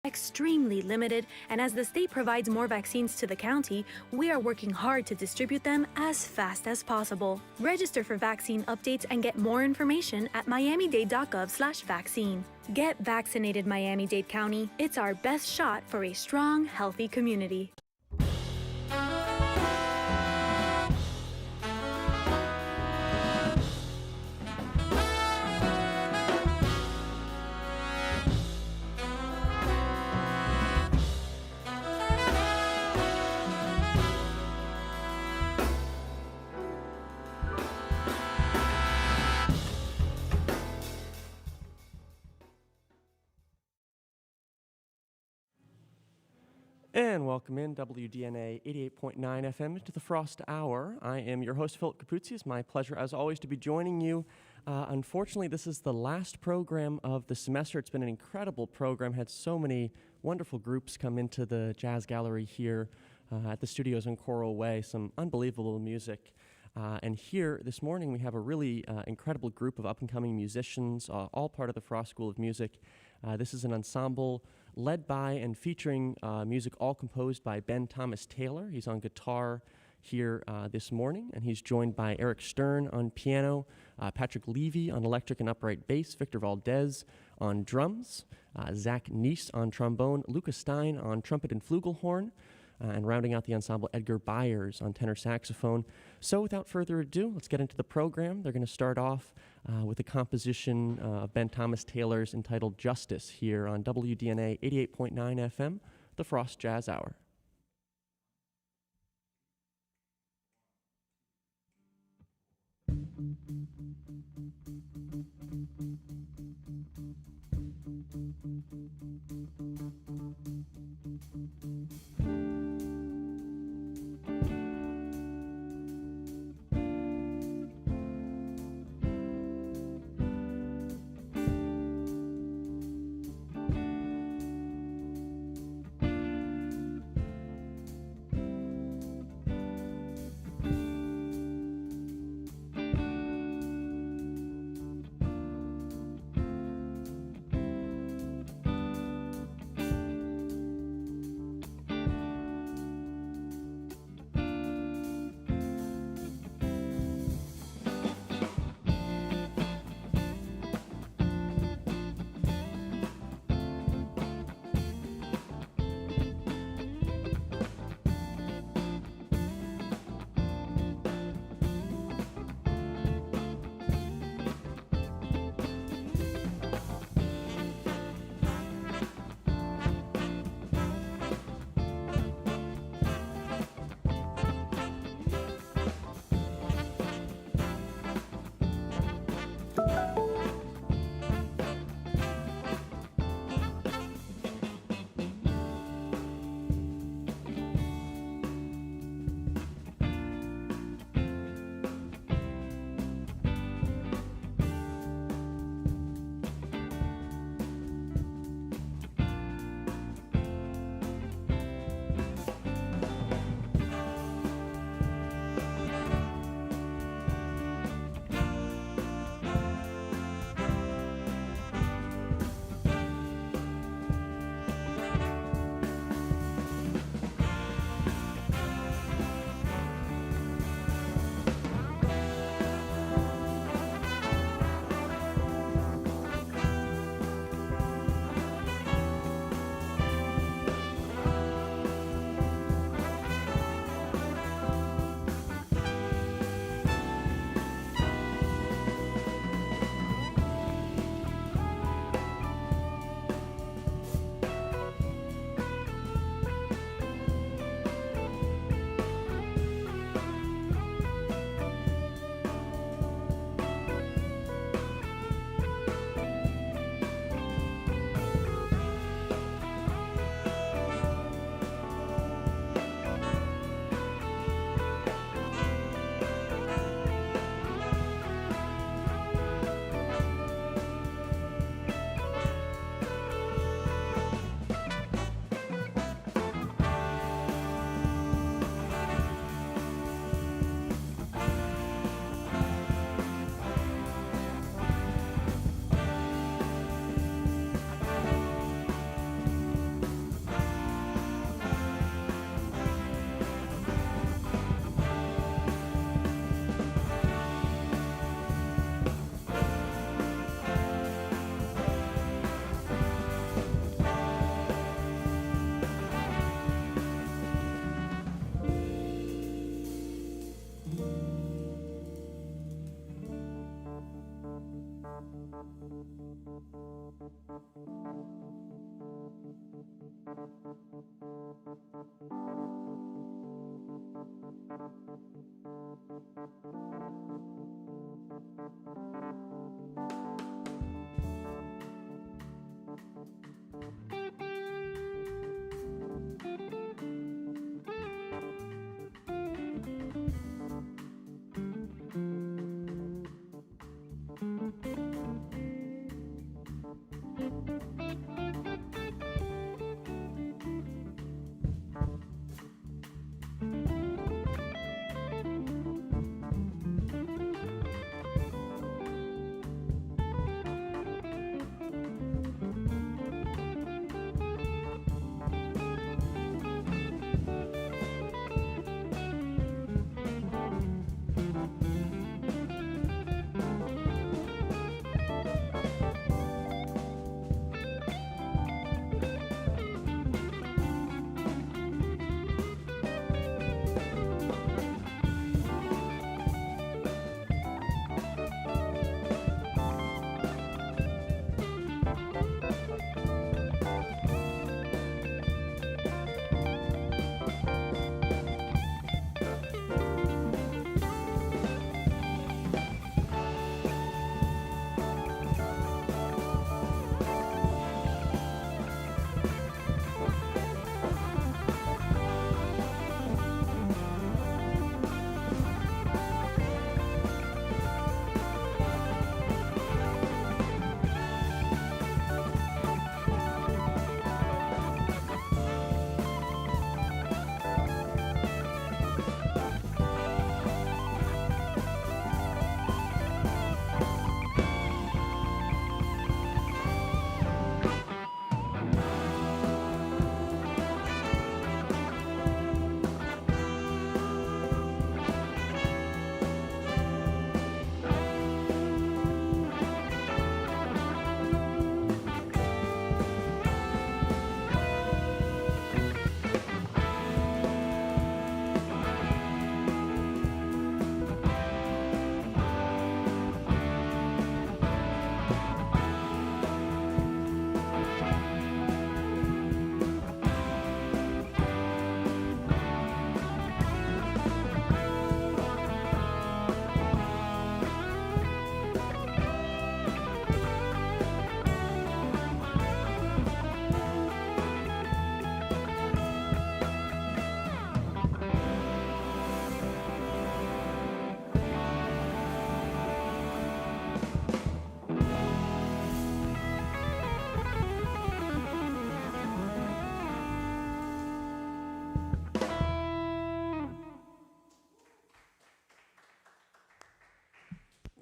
extremely limited, and as the state provides more vaccines to the county, we are working hard to distribute them as fast as possible. Register for vaccine updates and get more information at miamidade.gov/vaccine. Get vaccinated, Miami-Dade County. It's our best shot for a strong, healthy community. And welcome in WDNA 88.9 FM to the Frost Hour. I am your host, Philip Capuzzi. It's my pleasure, as always, to be joining you. Unfortunately, this is the last program of the semester. It's been an incredible program. Had so many wonderful groups come into the Jazz Gallery here at the studios in Coral Way. Some unbelievable music. And here this morning, we have a really incredible group of up-and-coming musicians, all part of the Frost School of Music. This is an ensemble led by and featuring music all composed by Ben Thomas Taylor. He's on guitar here this morning, and he's joined by Eric Stern on piano, Patrick Levy on electric and upright bass, Victor Valdez on drums, Zach Neese on trombone, Lucas Stein on trumpet and flugelhorn, and rounding out the ensemble, Edgar Byers on tenor saxophone. So without further ado, let's get into the program. They're going to start off with a composition of Ben Thomas Taylor's entitled Justice here on WDNA 88.9 FM, the Frost Jazz Hour.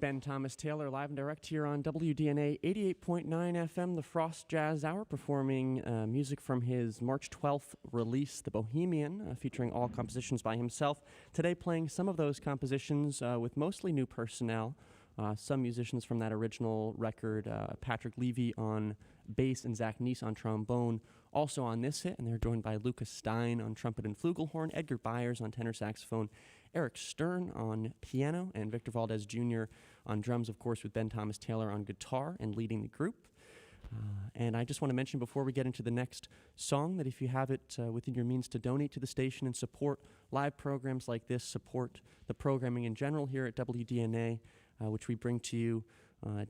Ben Thomas Taylor, live and direct here on WDNA 88.9 FM, the Frost Jazz Hour, performing music from his March 12th release, The Bohemian, featuring all compositions by himself. Today playing some of those compositions with mostly new personnel, some musicians from that original record, Patrick Levy on bass and Zach Neese on trombone, also on this hit, and they're joined by Lucas Stein on trumpet and flugelhorn, Edgar Byers on tenor saxophone, Eric Stern on piano, and Victor Valdez Jr. on drums, of course, with Ben Thomas Taylor on guitar and leading the group. And I just want to mention before we get into the next song that if you have it within your means to donate to the station and support live programs like this, support the programming in general here at WDNA, which we bring to you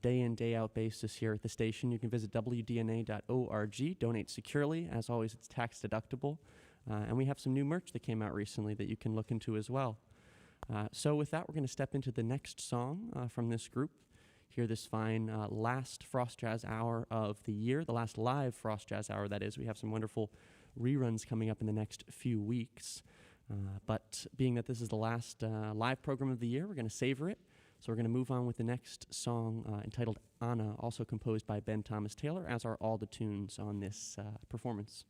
day in, day out basis here at the station, you can visit WDNA.org, donate securely. As always, it's tax deductible. And we have some new merch that came out recently that you can look into as well. So with that, we're going to step into the next song from this group. Hear this fine last Frost Jazz Hour of the year, the last live Frost Jazz Hour, that is. We have some wonderful reruns coming up in the next few weeks. But being that this is the last live program of the year, we're going to savor it. So we're going to move on with the next song entitled Anna, also composed by Ben Thomas Taylor, as are all the tunes on this performance.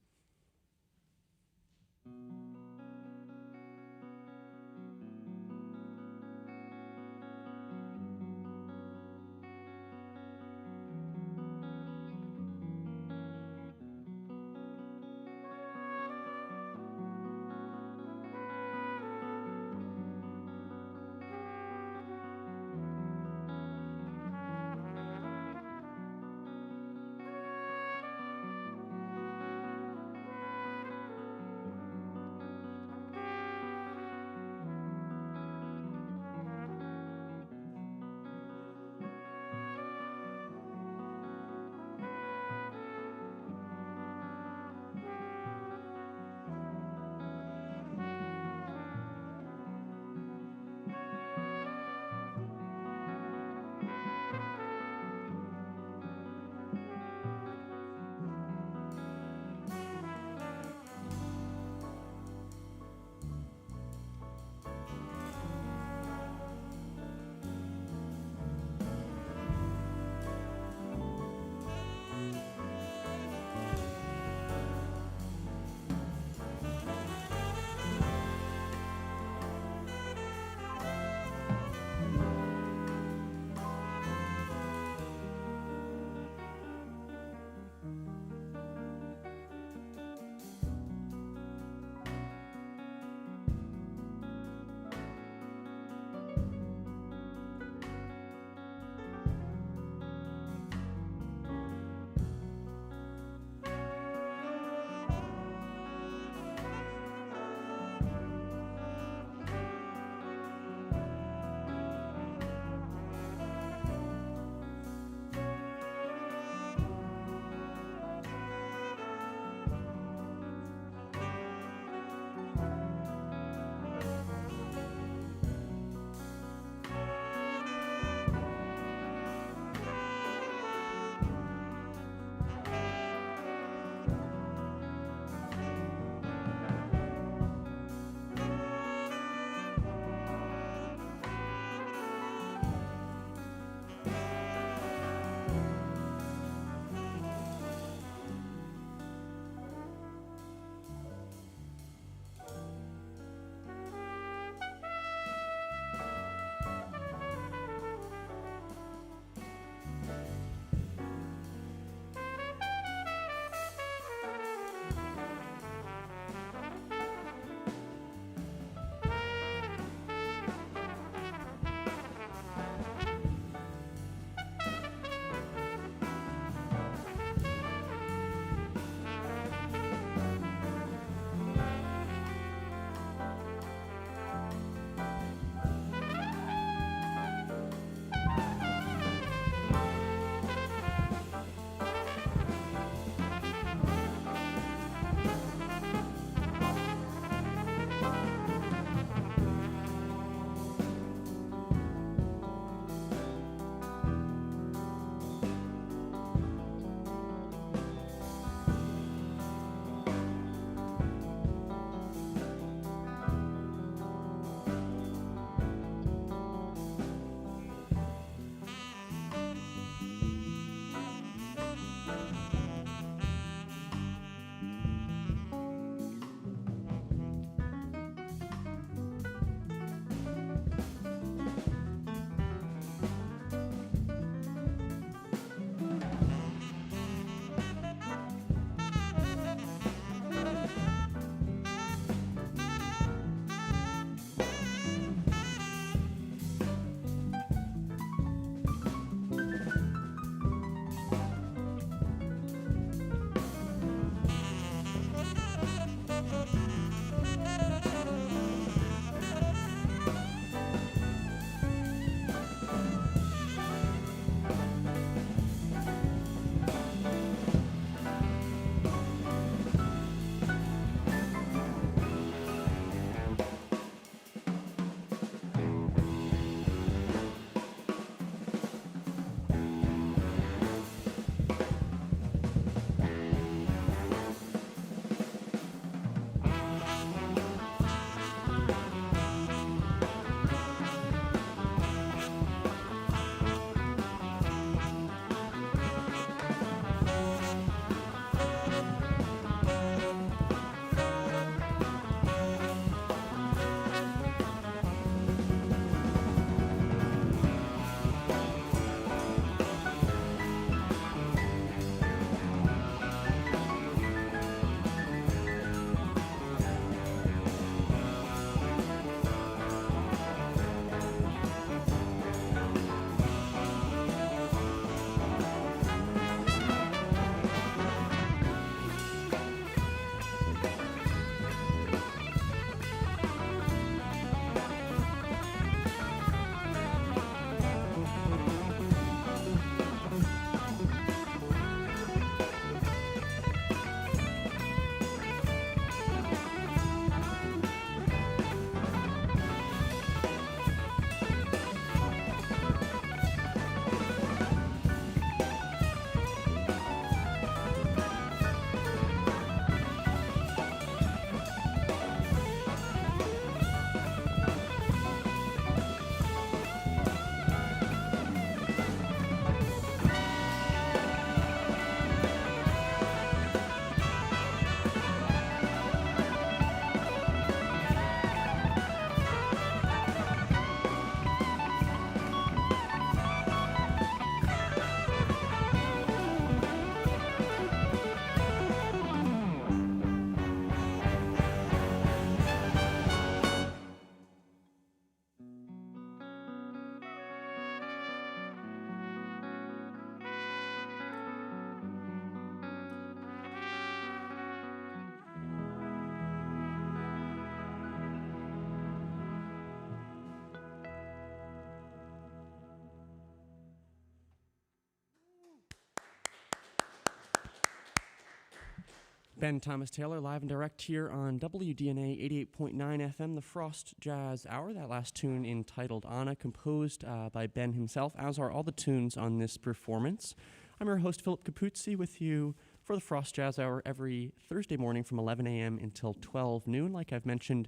Ben Thomas Taylor, live and direct here on WDNA 88.9 FM, the Frost Jazz Hour. That last tune entitled Anna, composed by Ben himself, as are all the tunes on this performance. I'm your host, Philip Capuzzi, with you for the Frost Jazz Hour every Thursday morning from 11 a.m. until 12 noon. Like I've mentioned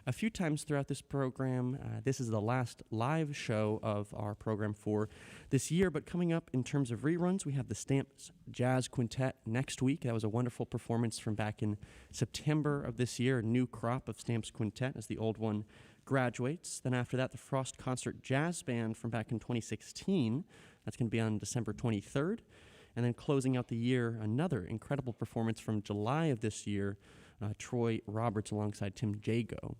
a few times throughout this program, this is the last live show of our program for this year, but coming up in terms of reruns, we have the Stamps Jazz Quintet next week. That was a wonderful performance from back in September of this year, a new crop of Stamps Quintet as the old one graduates. Then after that, the Frost Concert Jazz Band from back in 2016. That's going to be on December 23rd. And then closing out the year, another incredible performance from July of this year, Troy Roberts alongside Tim Jago.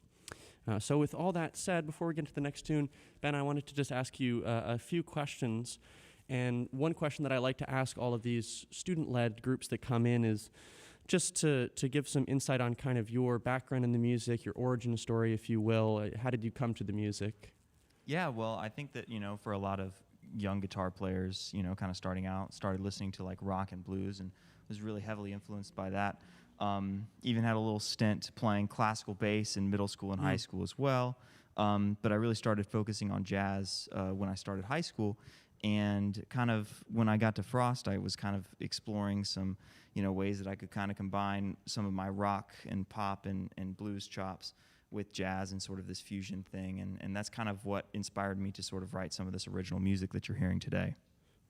So with all that said, before we get to the next tune, Ben, I wanted to just ask you a few questions. And one question that I like to ask all of these student-led groups that come in is just to give some insight on kind of your background in the music, your origin story, if you will. How did you come to the music? Yeah, well, I think that, for a lot of young guitar players, kind of starting out, started listening to like rock and blues and was really heavily influenced by that. Even had a little stint playing classical bass in middle school and high school as well. But I really started focusing on jazz when I started high school. And kind of when I got to Frost, I was kind of exploring some, ways that I could kind of combine some of my rock and pop and blues chops with jazz and sort of this fusion thing. And that's kind of what inspired me to sort of write some of this original music that you're hearing today.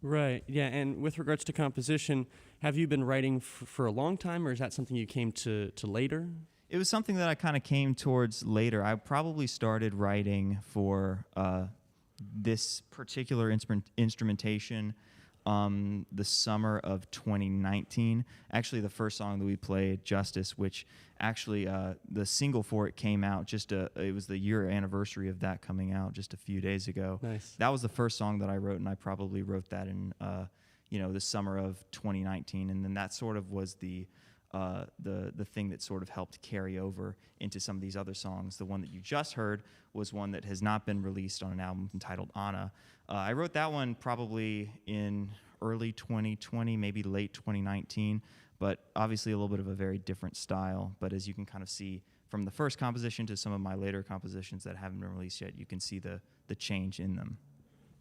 Right, yeah, and with regards to composition, have you been writing for a long time, or is that something you came to later? It was something that I kind of came towards later. I probably started writing for this particular instrumentation the summer of 2019. Actually, the first song that we played, Justice, which actually the single for it came out it was the year anniversary of that coming out just a few days ago. Nice. That was the first song that I wrote, and I probably wrote that in the summer of 2019, and then that sort of was the thing that sort of helped carry over into some of these other songs. The one that you just heard was one that has not been released on an album entitled Anna. I wrote that one probably in early 2020, maybe late 2019, but obviously a little bit of a very different style. But as you can kind of see from the first composition to some of my later compositions that haven't been released yet, you can see the change in them.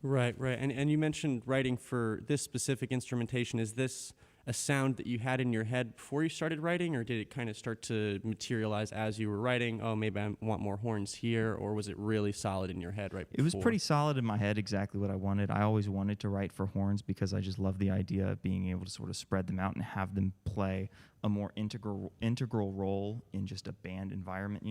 Right. And you mentioned writing for this specific instrumentation. Is this a sound that you had in your head before you started writing, or did it kind of start to materialize as you were writing? Oh, maybe I want more horns here, or was it really solid in your head right before? It was pretty solid in my head, exactly what I wanted. I always wanted to write for horns because I just love the idea of being able to sort of spread them out and have them play a more integral role in just a band environment,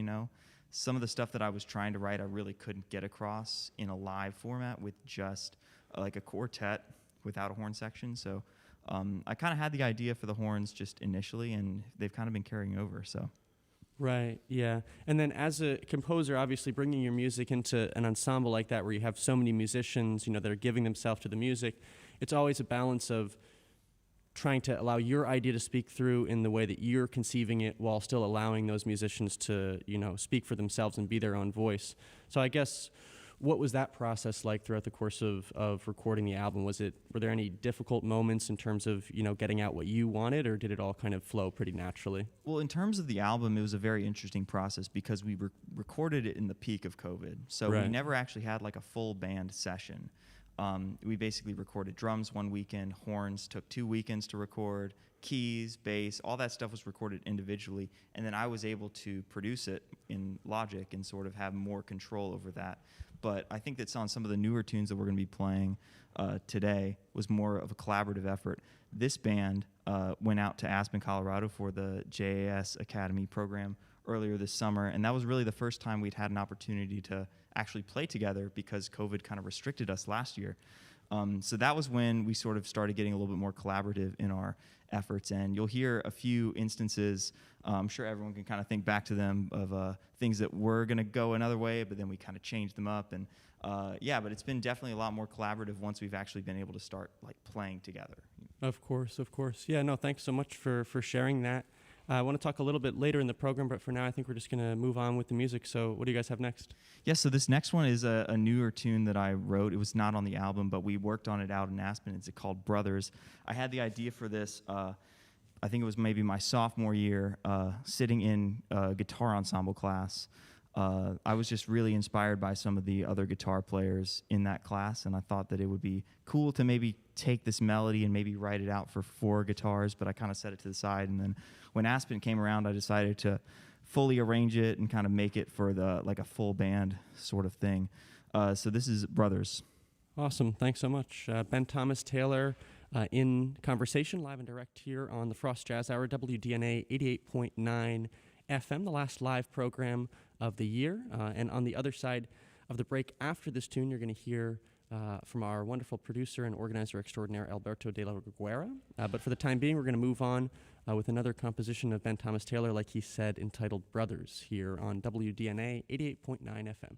Some of the stuff that I was trying to write, I really couldn't get across in a live format with just like a quartet without a horn section. So I kind of had the idea for the horns just initially, and they've kind of been carrying over. So, right, yeah. And then as a composer, obviously bringing your music into an ensemble like that, where you have so many musicians, that are giving themselves to the music, it's always a balance of trying to allow your idea to speak through in the way that you're conceiving it, while still allowing those musicians to, speak for themselves and be their own voice. So I guess, what was that process like throughout the course of recording the album? Were there any difficult moments in terms of, getting out what you wanted, or did it all kind of flow pretty naturally? Well, in terms of the album, it was a very interesting process because we recorded it in the peak of COVID. So Right. We never actually had like a full band session. We basically recorded drums one weekend, horns took 2 weekends to record, keys, bass, all that stuff was recorded individually, and then I was able to produce it in Logic and sort of have more control over that. But I think that's on some of the newer tunes that we're going to be playing today was more of a collaborative effort. This band went out to Aspen, Colorado for the JAS Academy program earlier this summer, and that was really the first time we'd had an opportunity to actually play together because COVID kind of restricted us last year. So that was when we sort of started getting a little bit more collaborative in our efforts, and you'll hear a few instances. I'm sure everyone can kind of think back to them of things that were going to go another way, but then we kind of changed them up. And but it's been definitely a lot more collaborative once we've actually been able to start like playing together. Of course. Yeah, no, thanks so much for sharing that. I want to talk a little bit later in the program, but for now I think we're just going to move on with the music. So what do you guys have next? Yeah, so this next one is a newer tune that I wrote. It was not on the album, but we worked on it out in Aspen. It's called Brothers. I had the idea for this. I think it was maybe my sophomore year, sitting in guitar ensemble class. I was just really inspired by some of the other guitar players in that class, and I thought that it would be cool to maybe take this melody and maybe write it out for 4 guitars, but I kind of set it to the side. And then when Aspen came around, I decided to fully arrange it and kind of make it for like a full band sort of thing. So this is Brothers. Awesome. Thanks so much. Ben Thomas Taylor in conversation, live and direct here on the Frost Jazz Hour, WDNA 88.9 FM, the last live program of the year. And on the other side of the break after this tune, you're going to hear from our wonderful producer and organizer extraordinaire, Alberto de la Guerra. But for the time being, we're going to move on with another composition of Ben Thomas Taylor, like he said, entitled Brothers, here on WDNA 88.9 FM.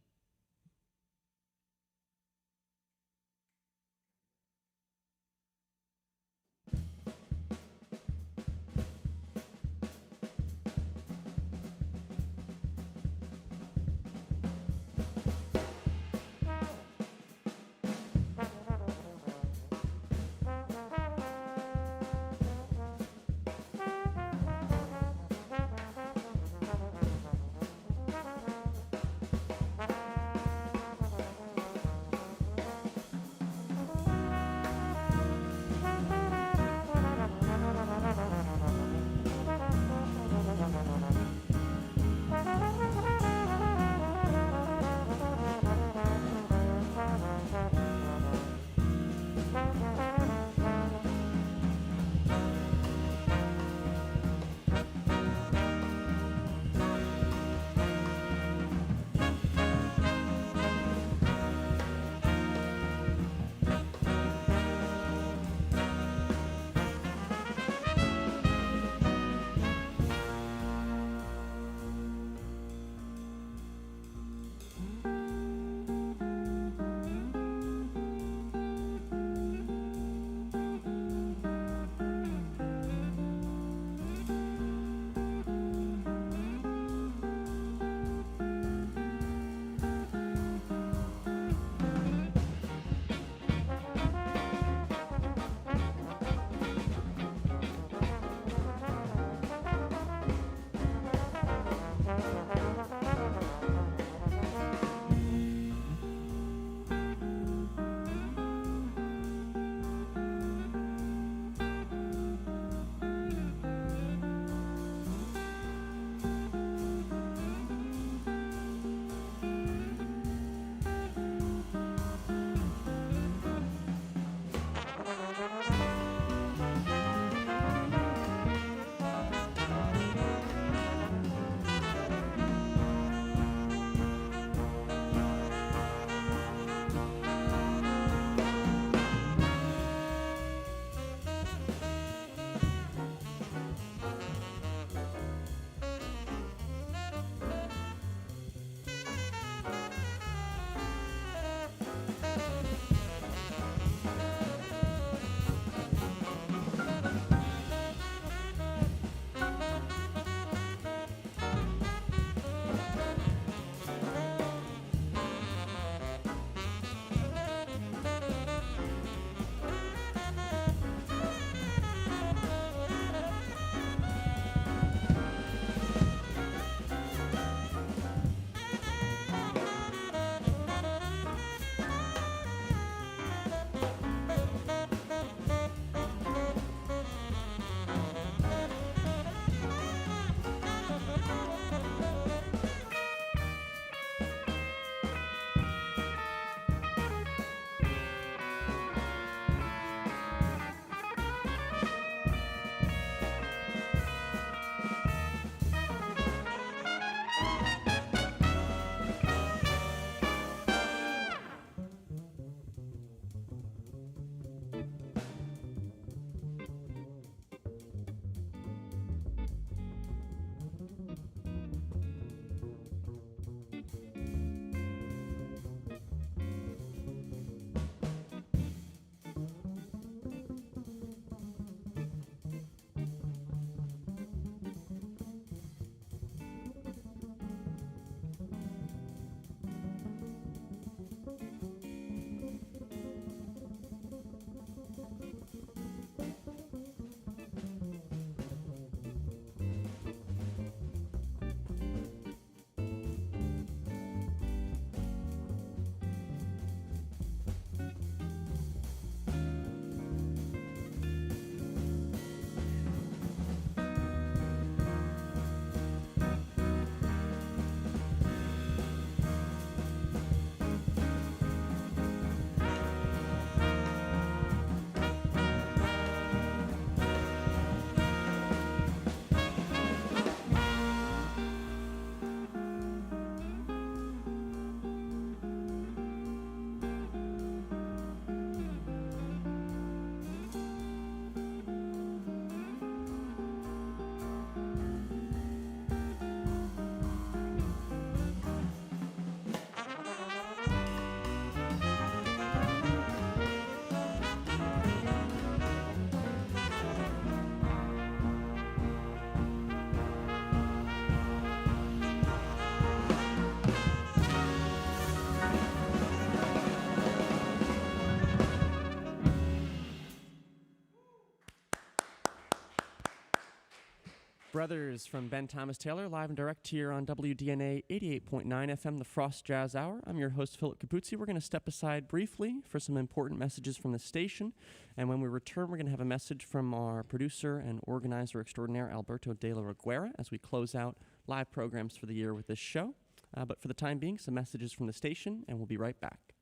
Brothers from Ben Thomas Taylor, live and direct here on WDNA 88.9 FM, the Frost Jazz Hour. I'm your host, Philip Capuzzi. We're going to step aside briefly for some important messages from the station. And when we return, we're going to have a message from our producer and organizer extraordinaire, Alberto de la Reguera, as we close out live programs for the year with this show. But for the time being, some messages from the station, and we'll be right back.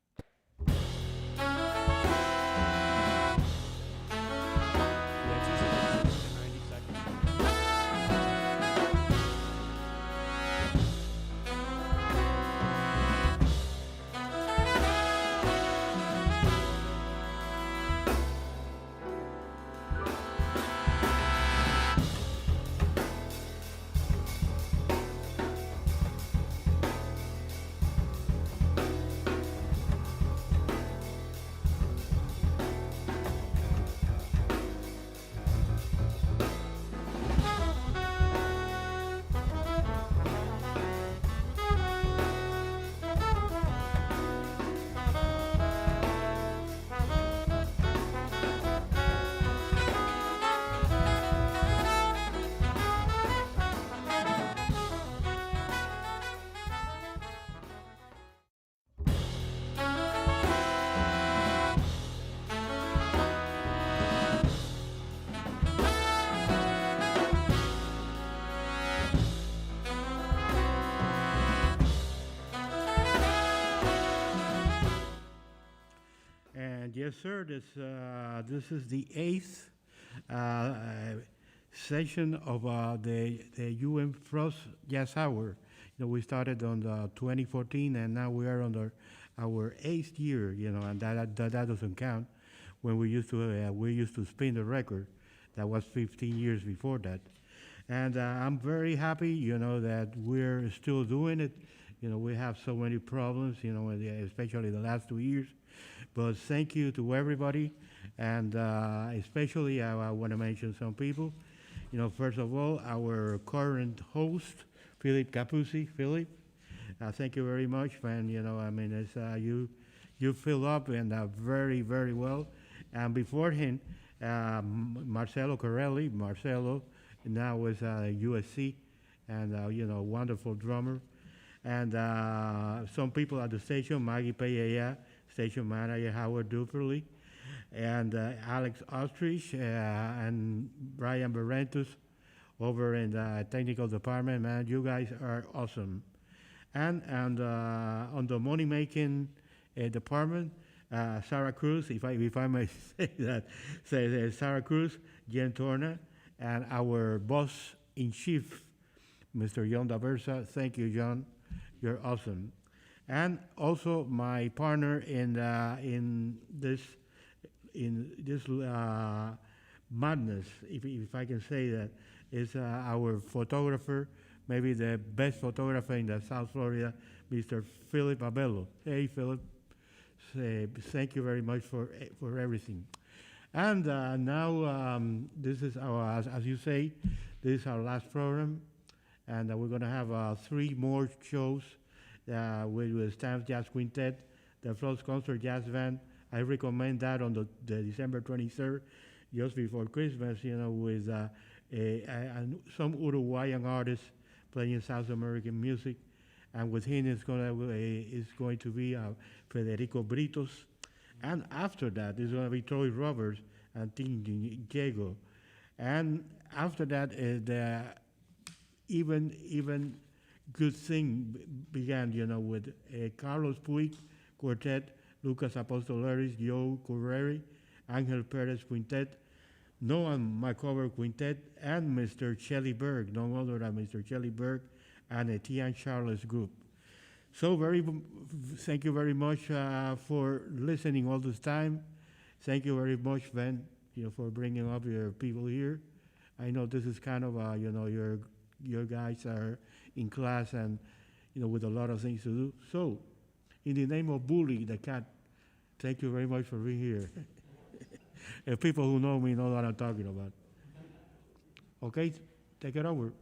Yes, sir. This is the eighth session of the UN Frost Jazz Hour. We started on 2014, and now we are on our eighth year. And that doesn't count. When we used to spin the record, that was 15 years before that. And I'm very happy, that we're still doing it. We have so many problems, especially the last 2 years. But thank you to everybody, and especially I want to mention some people. First of all, our current host, Philip Capuzzi. Philip, thank you very much, man. It's, you fill up and very, very well. And beforehand, Marcelo Corelli. Marcelo now is USC, and wonderful drummer. And some people at the station, Maggie Pereira, station manager Howard Duperly, and Alex Ostrich and Brian Barrentus over in the technical department. Man, you guys are awesome. And on the money making department, Sarah Cruz, if I may say that, Sarah Cruz, Jen Torna, and our boss in chief, Mr. John Daversa. Thank you, John. You're awesome. And also my partner in this madness, if I can say that, is our photographer, maybe the best photographer in the South Florida, Mr. Philip Abello. Hey, Philip. Thank you very much for everything. And now this is our, as you say, this is our last program, and we're going to have 3 more shows. With Stamps Jazz Quintet, the Frost Concert Jazz Band. I recommend that on the December 23rd, just before Christmas, with some Uruguayan artists playing South American music. And with him it's going to be Federico Britos. And after that, it's going to be Troy Roberts and Tim Diego. And after that, the even good thing began, with Carlos Puig Quartet, Lucas Apostolaris, Joe Correri, Angel Perez Quintet, Noah McCover Quintet, and Mr. Shelley Berg, no other than Mr. Shelley Berg, and a Tian Charles group. So thank you very much for listening all this time. Thank you very much, Ben, for bringing up your people here. I know this is kind of, your guys are in class and, with a lot of things to do. So, in the name of Bully the cat, thank you very much for being here. If people who know me know what I'm talking about. Okay, take it over.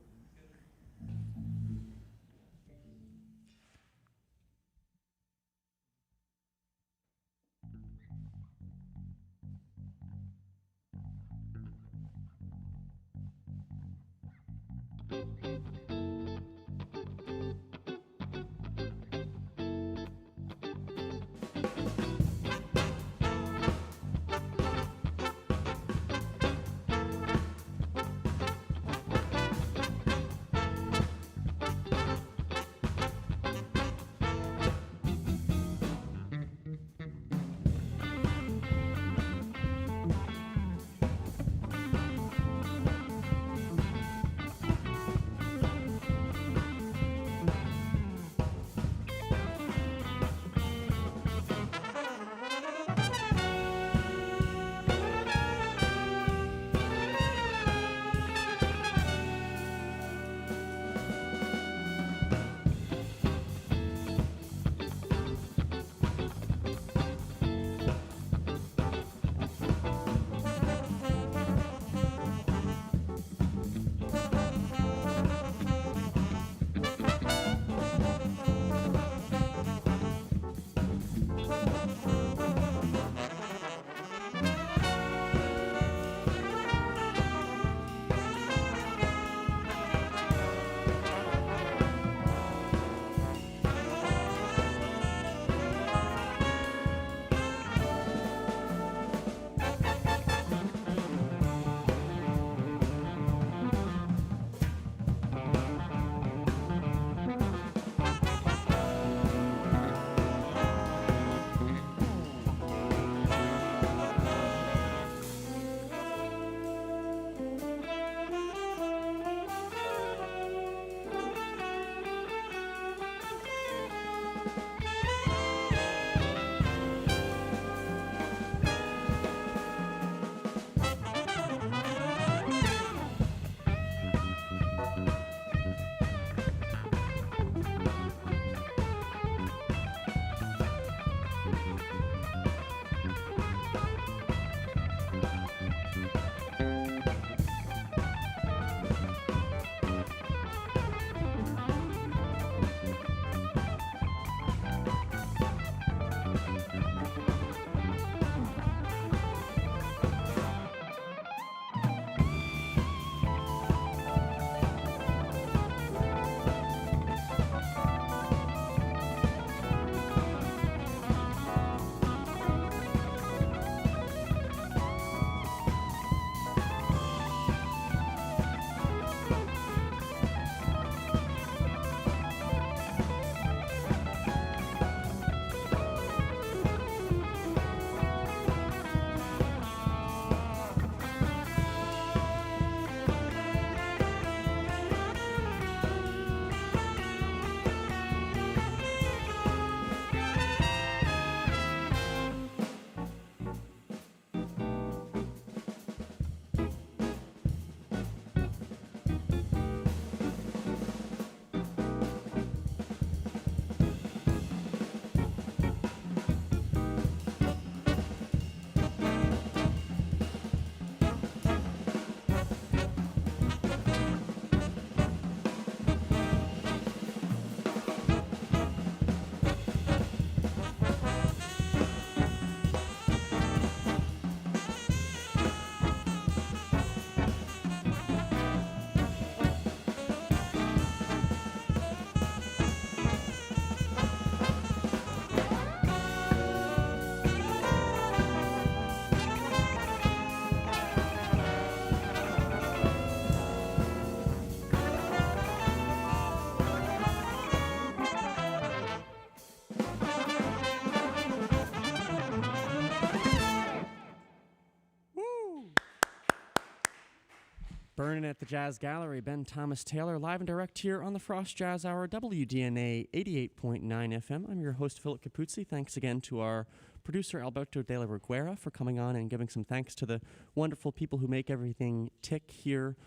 Burning at the Jazz Gallery, Ben Thomas Taylor, live and direct here on the Frost Jazz Hour, WDNA 88.9 FM. I'm your host, Philip Capuzzi. Thanks again to our producer, Alberto de la Reguera, for coming on and giving some thanks to the wonderful people who make everything tick here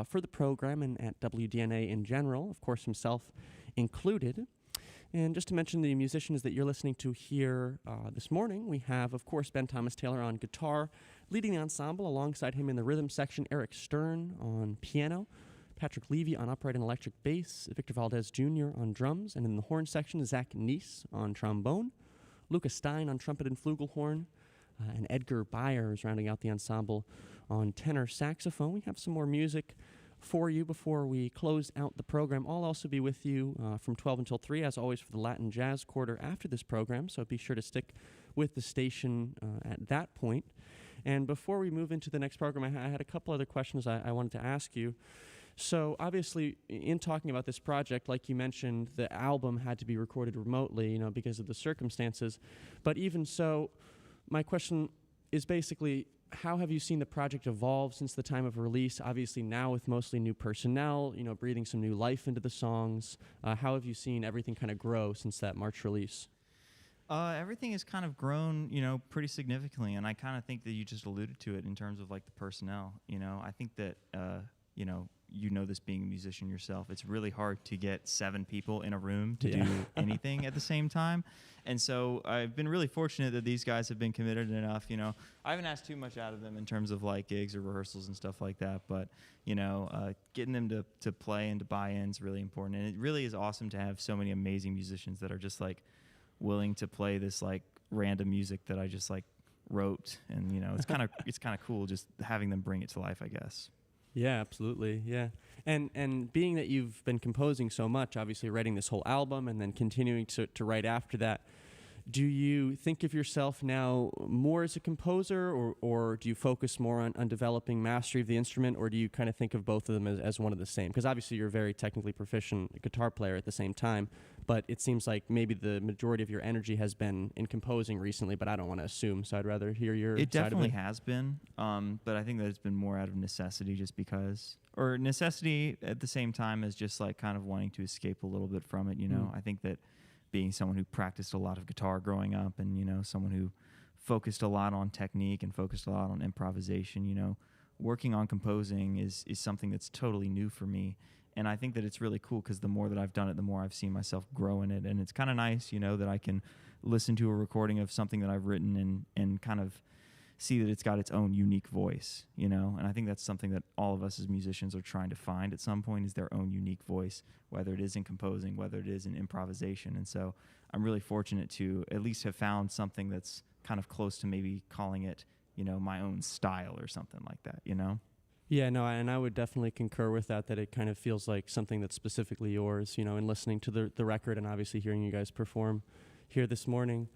for the program and at WDNA in general, of course, himself included. And just to mention the musicians that you're listening to here this morning, we have, of course, Ben Thomas Taylor on guitar, leading the ensemble. Alongside him in the rhythm section, Eric Stern on piano, Patrick Levy on upright and electric bass, Victor Valdez Jr. on drums, and in the horn section, Zach Neese on trombone, Lucas Stein on trumpet and flugelhorn, and Edgar Byers rounding out the ensemble on tenor saxophone. We have some more music for you before we close out the program. I'll also be with you from 12 until 3, as always, for the Latin Jazz Quarter after this program, so be sure to stick with the station at that point. And before we move into the next program, I had a couple other questions I wanted to ask you. So obviously, in talking about this project, like you mentioned, the album had to be recorded remotely, because of the circumstances. But even so, my question is basically, how have you seen the project evolve since the time of release? Obviously now with mostly new personnel, breathing some new life into the songs. How have you seen everything kind of grow since that March release? Everything has kind of grown, pretty significantly, and I kind of think that you just alluded to it in terms of like the personnel. I think that this being a musician yourself, it's really hard to get 7 people in a room to do anything at the same time. And so I've been really fortunate that these guys have been committed enough. I haven't asked too much out of them in terms of like gigs or rehearsals and stuff like that, but getting them to play and to buy in is really important. And it really is awesome to have so many amazing musicians that are just like willing to play this like random music that I just like wrote, and it's kind of cool just having them bring it to life, I guess. Yeah, absolutely. Yeah. And being that you've been composing so much, obviously writing this whole album and then continuing to write after that, do you think of yourself now more as a composer, or do you focus more on developing mastery of the instrument, or do you kind of think of both of them as one of the same? Because obviously you're a very technically proficient guitar player at the same time, but it seems like maybe the majority of your energy has been in composing recently, but I don't want to assume, so I'd rather hear your It side definitely of it. has been, but I think that it's been more out of necessity just because, or necessity at the same time as just like kind of wanting to escape a little bit from it, I think that being someone who practiced a lot of guitar growing up and, someone who focused a lot on technique and focused a lot on improvisation, working on composing is something that's totally new for me. And I think that it's really cool because the more that I've done it, the more I've seen myself grow in it. And it's kind of nice, that I can listen to a recording of something that I've written and kind of see that it's got its own unique voice, and I think that's something that all of us as musicians are trying to find at some point, is their own unique voice, whether it is in composing, whether it is in improvisation. And so I'm really fortunate to at least have found something that's kind of close to maybe calling it, my own style or something like that, Yeah, no, and I would definitely concur with that it kind of feels like something that's specifically yours, in listening to the record and obviously hearing you guys perform here this morning.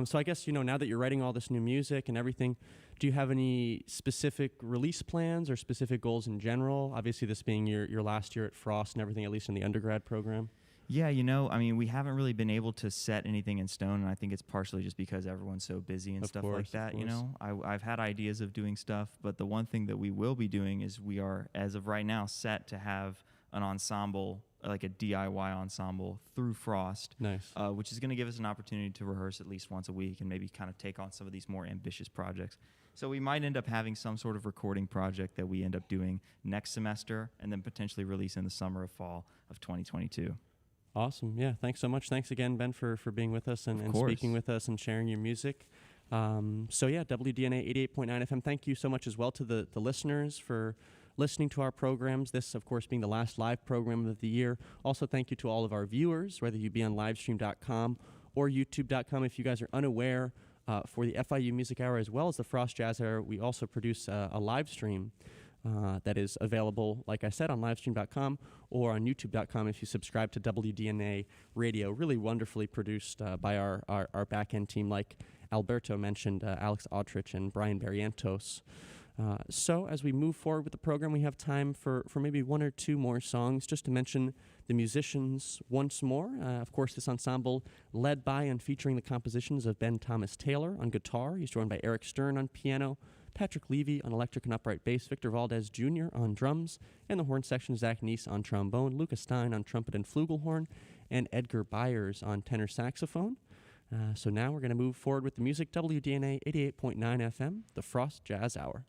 So I guess, now that you're writing all this new music and everything, do you have any specific release plans or specific goals in general? Obviously, this being your last year at Frost and everything, at least in the undergrad program. Yeah, we haven't really been able to set anything in stone, and I think it's partially just because everyone's so busy and stuff like that. I've had ideas of doing stuff, but the one thing that we will be doing is we are, as of right now, set to have an ensemble, like a DIY ensemble through Frost. Nice. Which is going to give us an opportunity to rehearse at least once a week and maybe kind of take on some of these more ambitious projects. So we might end up having some sort of recording project that we end up doing next semester and then potentially release in the summer or fall of 2022. Awesome. Yeah, thanks so much. Thanks again, Ben, for being with us and speaking with us and sharing your music. So yeah, WDNA 88.9 FM, thank you so much as well to the listeners for listening to our programs, this, of course, being the last live program of the year. Also, thank you to all of our viewers, whether you be on livestream.com or youtube.com. If you guys are unaware, for the FIU Music Hour as well as the Frost Jazz Hour, we also produce a live stream that is available, like I said, on livestream.com or on youtube.com if you subscribe to WDNA Radio. Really wonderfully produced by our back-end team, like Alberto mentioned, Alex Autrich and Brian Barrientos. So as we move forward with the program, we have time for maybe one or two more songs, just to mention the musicians once more. Of course, this ensemble led by and featuring the compositions of Ben Thomas Taylor on guitar. He's joined by Eric Stern on piano, Patrick Levy on electric and upright bass, Victor Valdez Jr. on drums, and the horn section, Zach Neese on trombone, Lucas Stein on trumpet and flugelhorn, and Edgar Byers on tenor saxophone. So now we're going to move forward with the music. WDNA 88.9 FM, the Frost Jazz Hour.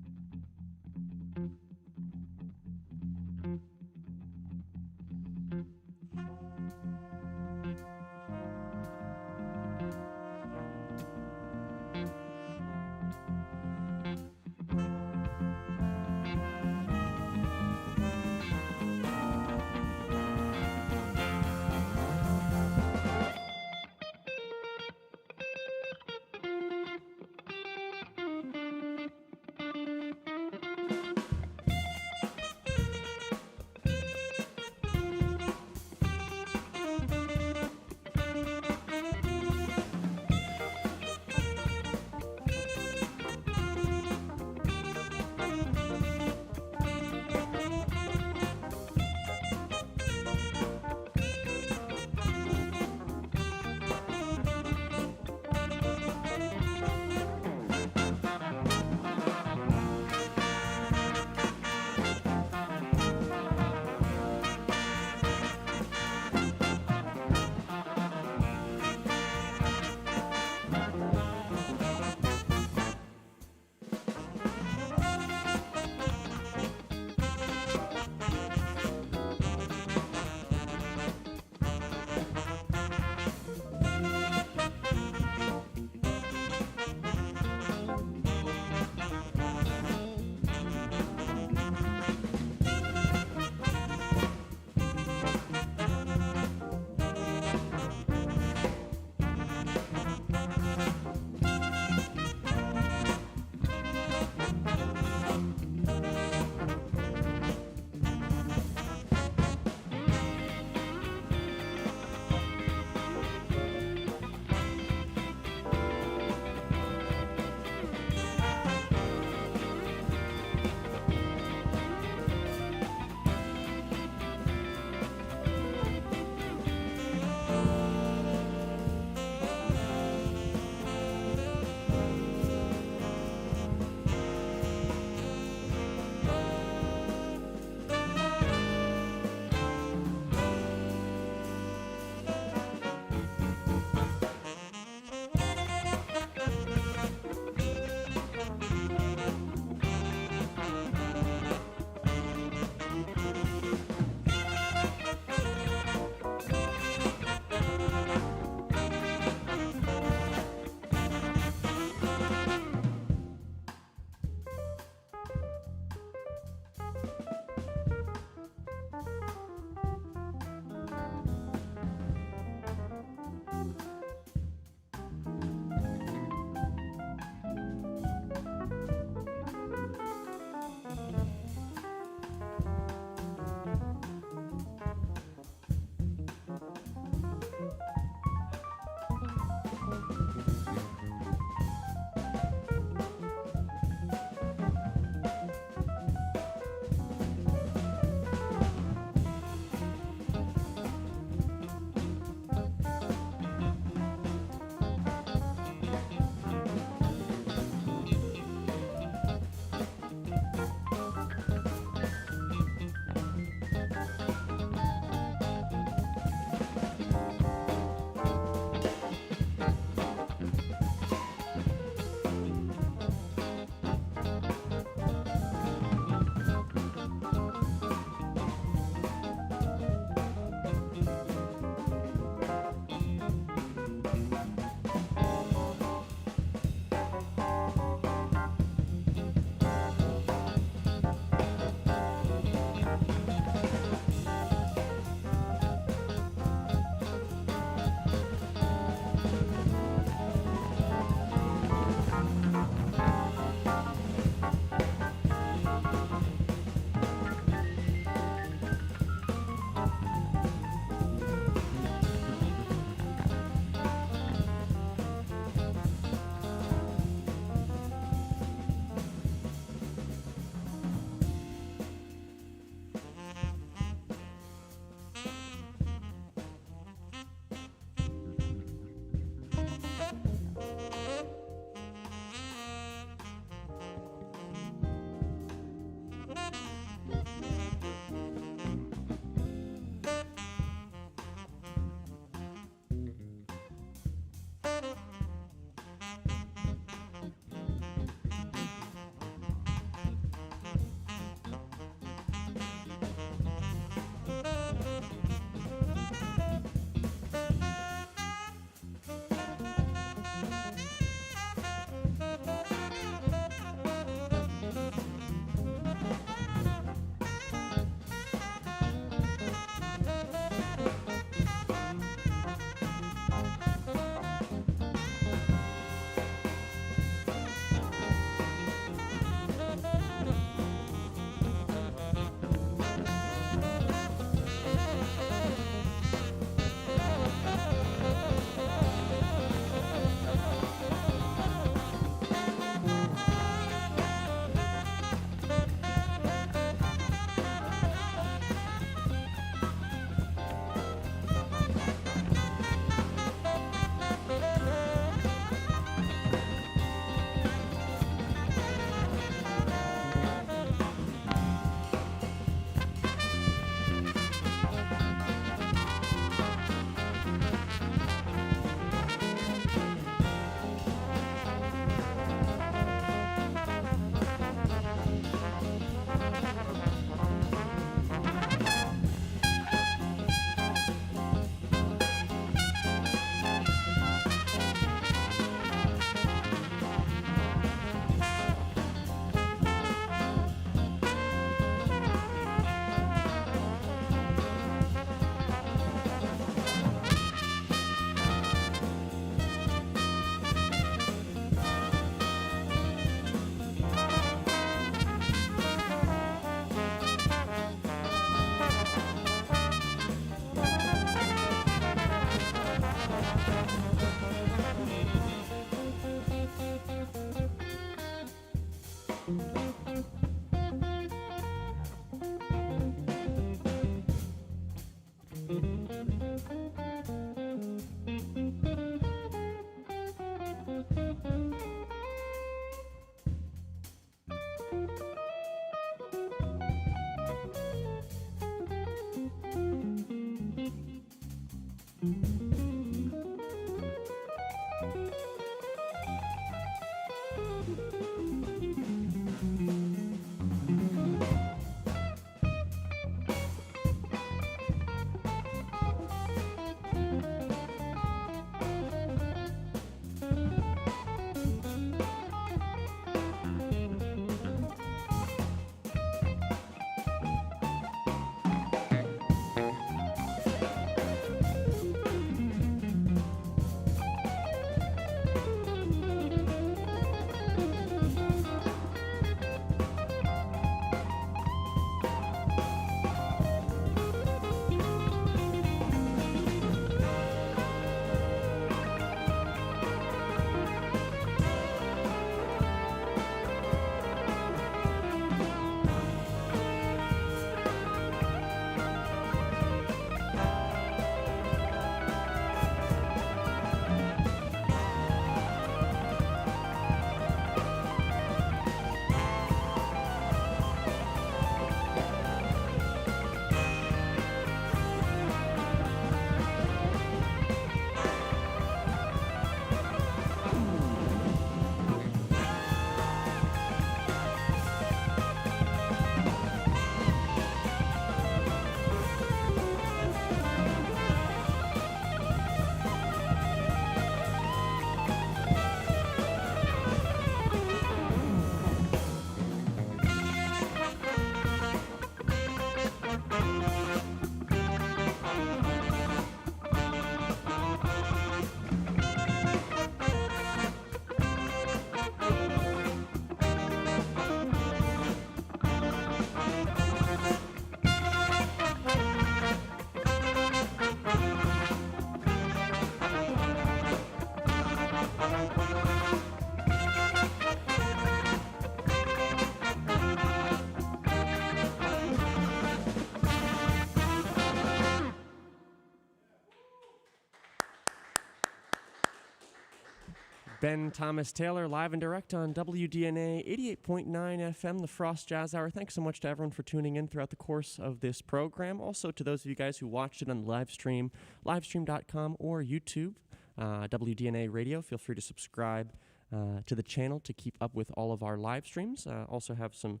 Ben Thomas Taylor, live and direct on WDNA 88.9 FM, the Frost Jazz Hour. Thanks so much to everyone for tuning in throughout the course of this program. Also to those of you guys who watched it on the live stream, livestream.com or YouTube, WDNA Radio. Feel free to subscribe to the channel to keep up with all of our live streams. Also have some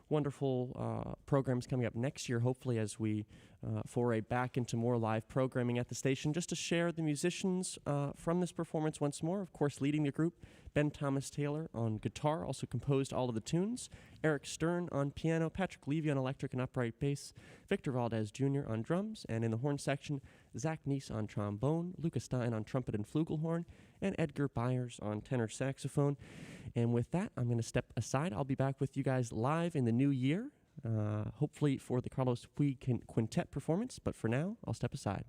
wonderful programs coming up next year, hopefully, as we foray back into more live programming at the station. Just to share the musicians from this performance once more, of course, leading the group, Ben Thomas Taylor on guitar, also composed all of the tunes, Eric Stern on piano, Patrick Levy on electric and upright bass, Victor Valdez Jr. on drums, and in the horn section, Zach Neese on trombone, Lucas Stein on trumpet and flugelhorn, and Edgar Byers on tenor saxophone. And with that, I'm going to step aside. I'll be back with you guys live in the new year, hopefully for the Carlos Puig Quintet performance. But for now, I'll step aside.